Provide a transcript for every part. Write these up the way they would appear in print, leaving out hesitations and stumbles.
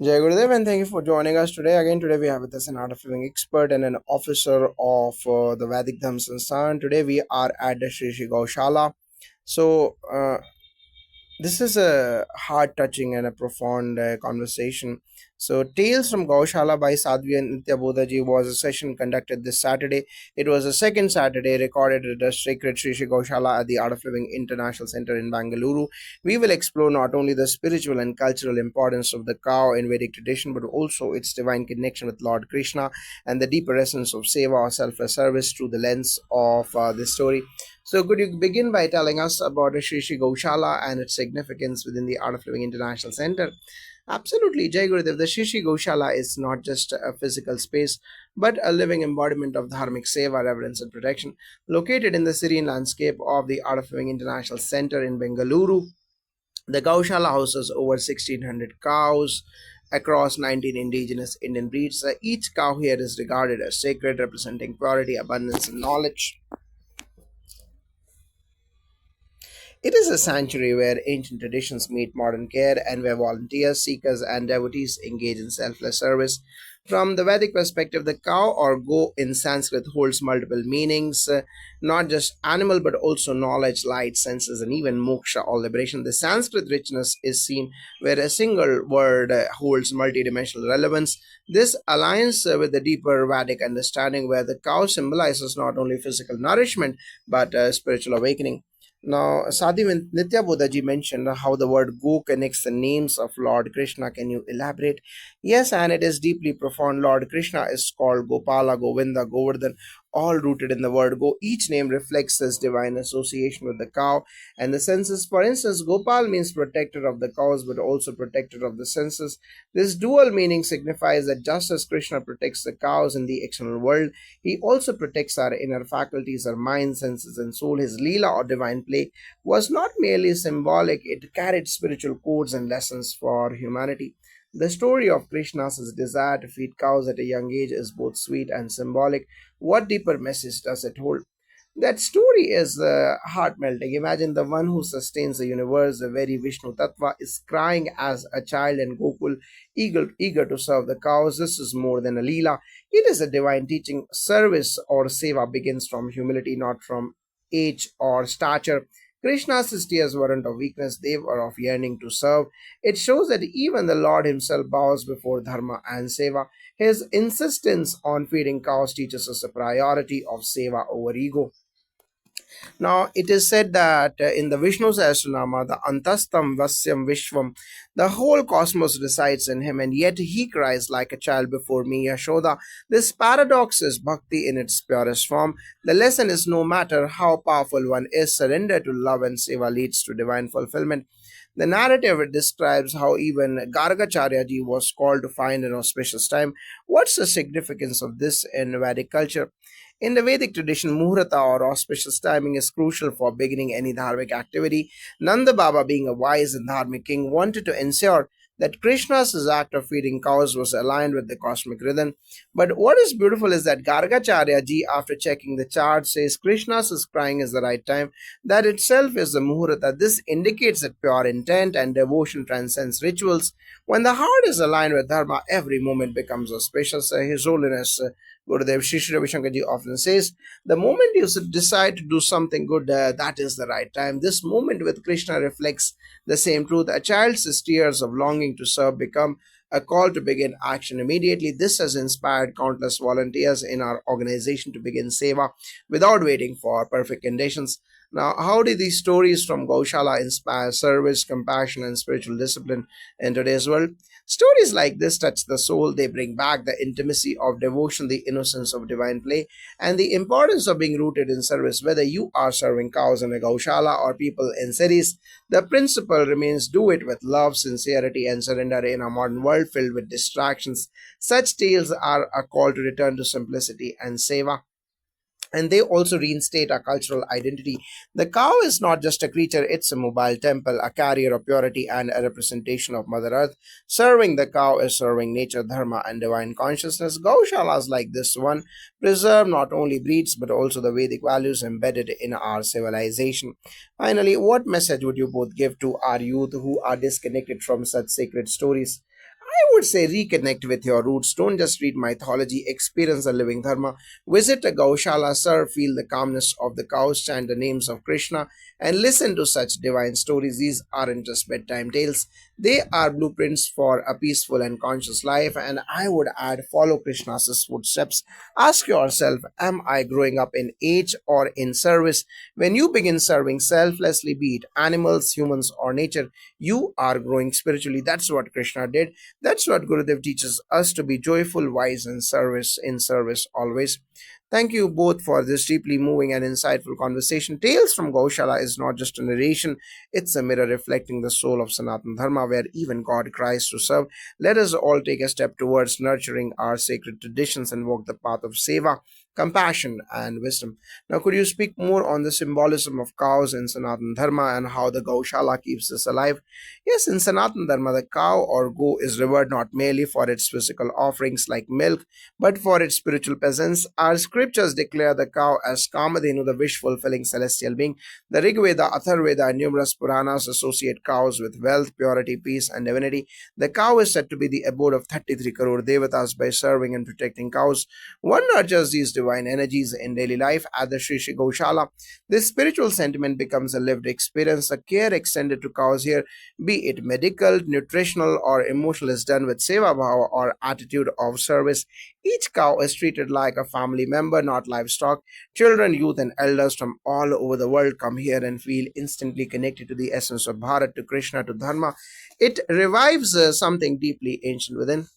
Jai Gurudev, and thank you for joining us today. Again, today we have with us an art of living expert and an officer of the Vedic Dham Sansthan. Today we are at the Shri Gaushala. So, this is a heart touching and a profound conversation. So, Tales from Gaushala by Sadhvi and Nitya Bodhaji was a session conducted this Saturday. It was the second Saturday recorded at the sacred Shri Gaushala at the Art of Living International Center in Bangalore. We will explore not only the spiritual and cultural importance of the cow in Vedic tradition, but also its divine connection with Lord Krishna and the deeper essence of seva or selfless service through the lens of this story. So, could you begin by telling us about the Shri Gaushala and its significance within the Art of Living International Center? Absolutely, Jai Gurudev. The Shri Gaushala is not just a physical space, but a living embodiment of dharmic seva, reverence, and protection. Located in the serene landscape of the Art of Living International Center in Bengaluru, the Gaushala houses over 1600 cows across 19 indigenous Indian breeds. Each cow here is regarded as sacred, representing purity, abundance, and knowledge. It is a sanctuary where ancient traditions meet modern care and where volunteers, seekers, and devotees engage in selfless service. From the Vedic perspective, the cow or go in Sanskrit holds multiple meanings, not just animal but also knowledge, light, senses, and even moksha or liberation. The Sanskrit richness is seen where a single word holds multidimensional relevance. This aligns with the deeper Vedic understanding where the cow symbolizes not only physical nourishment but spiritual awakening. Now, Sadhvi and Nitya Bodhaji mentioned how the word Go connects the names of Lord Krishna. Can you elaborate? Yes, and it is deeply profound. Lord Krishna is called Gopala, Govinda, Govardhan, all rooted in the word Go. Each name reflects this divine association with the cow and the senses. For instance, Gopal means protector of the cows, but also protector of the senses. This dual meaning signifies that just as Krishna protects the cows in the external world, he also protects our inner faculties, our mind, senses, and soul. His Leela or divine play was not merely symbolic, it carried spiritual codes and lessons for humanity. The story of Krishna's desire to feed cows at a young age is both sweet and symbolic. What deeper message does it hold? That story is heart melting. Imagine the one who sustains the universe, the very Vishnu Tattva, is crying as a child in Gokul, eager to serve the cows. This is more than a Leela. It is a divine teaching. Service or seva begins from humility, not from age or stature. Krishna's tears weren't of weakness, they were of yearning to serve. It shows that even the Lord himself bows before dharma and seva. His insistence on feeding cows teaches us the priority of seva over ego. Now, it is said that in the Vishnu Sahasranama, the Antastam Vasyam Vishwam, the whole cosmos resides in him, and yet he cries like a child before me, Yashoda. This paradox is bhakti in its purest form. The lesson is no matter how powerful one is, surrender to love and seva leads to divine fulfillment. The narrative describes how even Gargacharya ji was called to find an auspicious time. What's the significance of this in Vedic culture? In the Vedic tradition, Muhurta or auspicious timing is crucial for beginning any dharmic activity. Nanda Baba, being a wise and dharmic king, wanted to ensure that Krishna's act of feeding cows was aligned with the cosmic rhythm. But what is beautiful is that Gargacharya ji, after checking the chart, says Krishna's crying is the right time. That itself is the Muhurta. This indicates that pure intent and devotion transcends rituals. When the heart is aligned with Dharma, every moment becomes auspicious. His Holiness Gurudev Shri Ravi Shankar ji often says, the moment you decide to do something good, that is the right time. This moment with Krishna reflects the same truth. A child's tears of longing to serve become a call to begin action immediately. This has inspired countless volunteers in our organization to begin seva without waiting for perfect conditions. Now, how do these stories from Gaushala inspire service, compassion, and spiritual discipline in today's world? Stories like this touch the soul. They bring back the intimacy of devotion, the innocence of divine play, and the importance of being rooted in service. Whether you are serving cows in a Gaushala or people in cities, the principle remains do it with love, sincerity, and surrender in a modern world filled with distractions. Such tales are a call to return to simplicity and seva, and they also reinstate our cultural identity. The cow is not just a creature, it's a mobile temple, a carrier of purity and a representation of Mother Earth. Serving the cow is serving nature, dharma, and divine consciousness. Gaushalas like this one preserve not only breeds but also the Vedic values embedded in our civilization. Finally, what message would you both give to our youth who are disconnected from such sacred stories? I would say reconnect with your roots. Don't just read mythology, experience the living dharma. Visit a Gaushala, sir, feel the calmness of the cows, chant the names of Krishna, and listen to such divine stories. These aren't just bedtime tales, they are blueprints for a peaceful and conscious life. And I would add, follow Krishna's footsteps. Ask yourself, am I growing up in age or in service? When you begin serving selflessly, be it animals, humans, or nature, you are growing spiritually. That's what Krishna did. That's what Gurudev teaches us, to be joyful, wise, and in service always. Thank you both for this deeply moving and insightful conversation. Tales from Gaushala is not just a narration, it's a mirror reflecting the soul of Sanatan Dharma, where even God cries to serve. Let us all take a step towards nurturing our sacred traditions and walk the path of seva, compassion, and wisdom. Now, could you speak more on the symbolism of cows in Sanatan Dharma and how the Gaushala keeps this alive? Yes, in Sanatan Dharma, the cow or go is revered not merely for its physical offerings like milk, but for its spiritual presence. Our scriptures declare the cow as Kamadhenu, the wish fulfilling celestial being. The Rig Veda, Atharveda, and numerous Puranas associate cows with wealth, purity, peace, and divinity. The cow is said to be the abode of 33 crore devatas. By serving and protecting cows, one nurtures these divine energies in daily life at the Sri Sri Gaushala. This spiritual sentiment becomes a lived experience. The care extended to cows here, be it medical, nutritional, or emotional, is done with seva bhava or attitude of service. Each cow is treated like a family member, not livestock. Children, youth, and elders from all over the world come here and feel instantly connected to the essence of Bharat, to Krishna, to Dharma. It revives something deeply ancient within.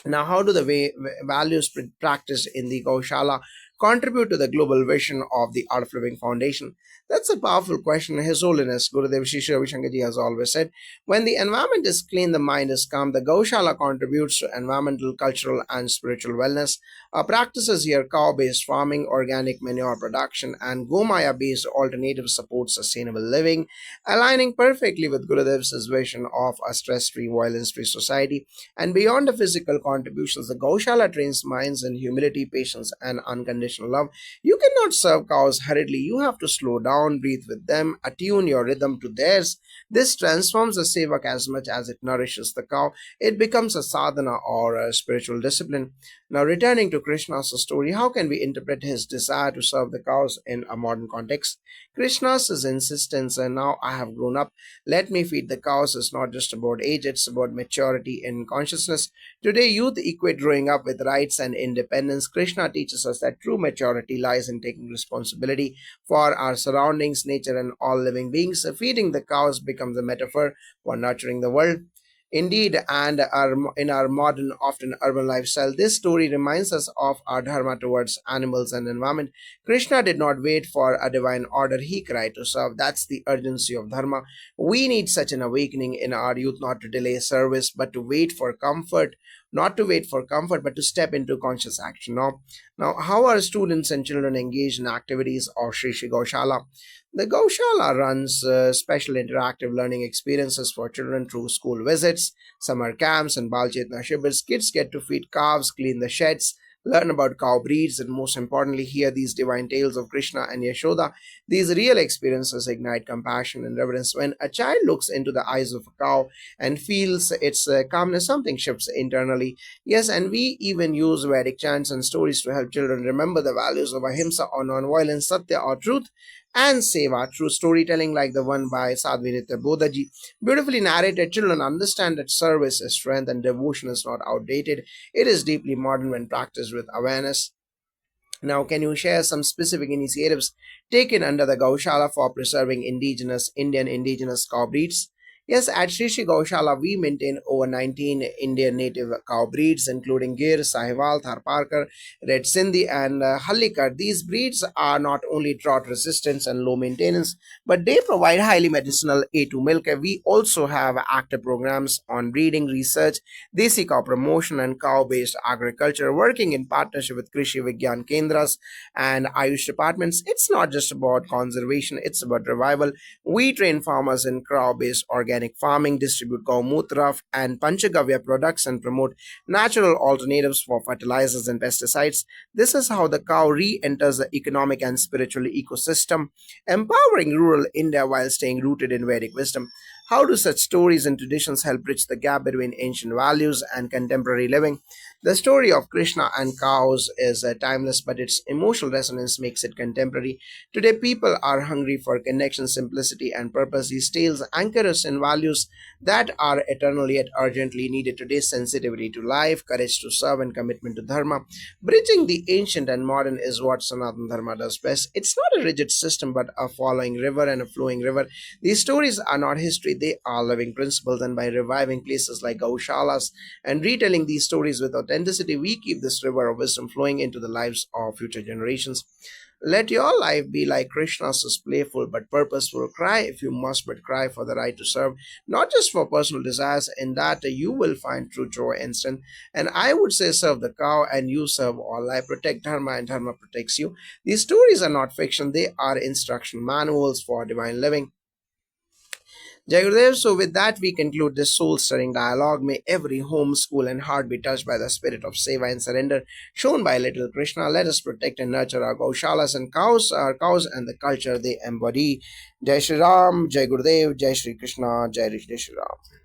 Now, how do the values practiced in the Gaushala contribute to the global vision of the Art of Living Foundation? That's a powerful question. His Holiness Gurudev Shri Ravi Shankar Ji has always said, when the environment is clean, the mind is calm. The Gaushala contributes to environmental, cultural, and spiritual wellness. Our practices here, cow-based farming, organic manure production, and Gomaya-based alternatives support sustainable living, aligning perfectly with Gurudev's vision of a stress-free, violence-free society. And beyond the physical contributions, the Gaushala trains minds in humility, patience, and unconditional love. You cannot serve cows hurriedly. You have to slow down, breathe with them, attune your rhythm to theirs. This transforms the sevak as much as it nourishes the cow. It becomes a sadhana or a spiritual discipline. Now, returning to Krishna's story, how can we interpret his desire to serve the cows in a modern context? Krishna's insistence, and now I have grown up, let me feed the cows, is not just about age, it's about maturity in consciousness. Today, youth equate growing up with rights and independence. Krishna teaches us that true maturity lies in taking responsibility for our surroundings, nature, and all living beings. Feeding the cows becomes a metaphor for nurturing the world. Indeed, in our modern, often urban lifestyle, this story reminds us of our dharma towards animals and environment. Krishna did not wait for a divine order, he cried to serve. That's the urgency of dharma. We need such an awakening in our youth, not to delay service, but to wait for comfort. Not to wait for comfort, but to step into conscious action. Now, how are students and children engaged in activities of Sri Sri Gaushala? The Gaushala runs special interactive learning experiences for children through school visits, summer camps, and Balchetna shivers. Kids get to feed calves, clean the sheds, learn about cow breeds, and most importantly, hear these divine tales of Krishna and Yashoda. These real experiences ignite compassion and reverence. When a child looks into the eyes of a cow and feels its calmness, something shifts internally. Yes, and we even use Vedic chants and stories to help children remember the values of ahimsa or non-violence, satya or truth, and seva through storytelling like the one by Sadhvi Nitya Bodhaji. Beautifully narrated, children understand that service is strength and devotion is not outdated. It is deeply modern when practiced with awareness. Now, can you share some specific initiatives taken under the Gaushala for preserving Indian indigenous cow breeds? Yes, at Sri Sri Gaushala, we maintain over 19 Indian native cow breeds, including Gir, Sahiwal, Tharparkar, Red Sindhi, and Hallikar. These breeds are not only drought resistant and low maintenance, but they provide highly medicinal A2 milk. We also have active programs on breeding research, desi cow promotion, and cow-based agriculture, working in partnership with Krishi Vigyan Kendras and Ayush departments. It's not just about conservation, it's about revival. We train farmers in cow-based organic farming, distribute Gaumutra and Panchagavya products, and promote natural alternatives for fertilizers and pesticides. This is how the cow re-enters the economic and spiritual ecosystem, empowering rural India while staying rooted in Vedic wisdom. How do such stories and traditions help bridge the gap between ancient values and contemporary living? The story of Krishna and cows is timeless, but its emotional resonance makes it contemporary. Today, people are hungry for connection, simplicity, and purpose. These tales anchor us in values that are eternally yet urgently needed today: sensitivity to life, courage to serve, and commitment to dharma. Bridging the ancient and modern is what Sanatana Dharma does best. It's not a rigid system, but a following river and a flowing river. These stories are not history, they are living principles, and by reviving places like Gaushalas and retelling these stories with authenticity, we keep this river of wisdom flowing into the lives of future generations. Let your life be like Krishna's, playful but purposeful. Cry if you must, but cry for the right to serve, not just for personal desires. In that, you will find true joy instant. And I would say, serve the cow, and you serve all life. Protect Dharma, and Dharma protects you. These stories are not fiction; they are instruction manuals for divine living. Jai Gurudev, so with that we conclude this soul-stirring dialogue. May every home, school and heart be touched by the spirit of seva and surrender shown by little Krishna. Let us protect and nurture our Gaushalas and cows, our cows and the culture they embody. Jai Shri Ram, Jai Gurudev, Jai Shri Krishna, Jai Shri Ram.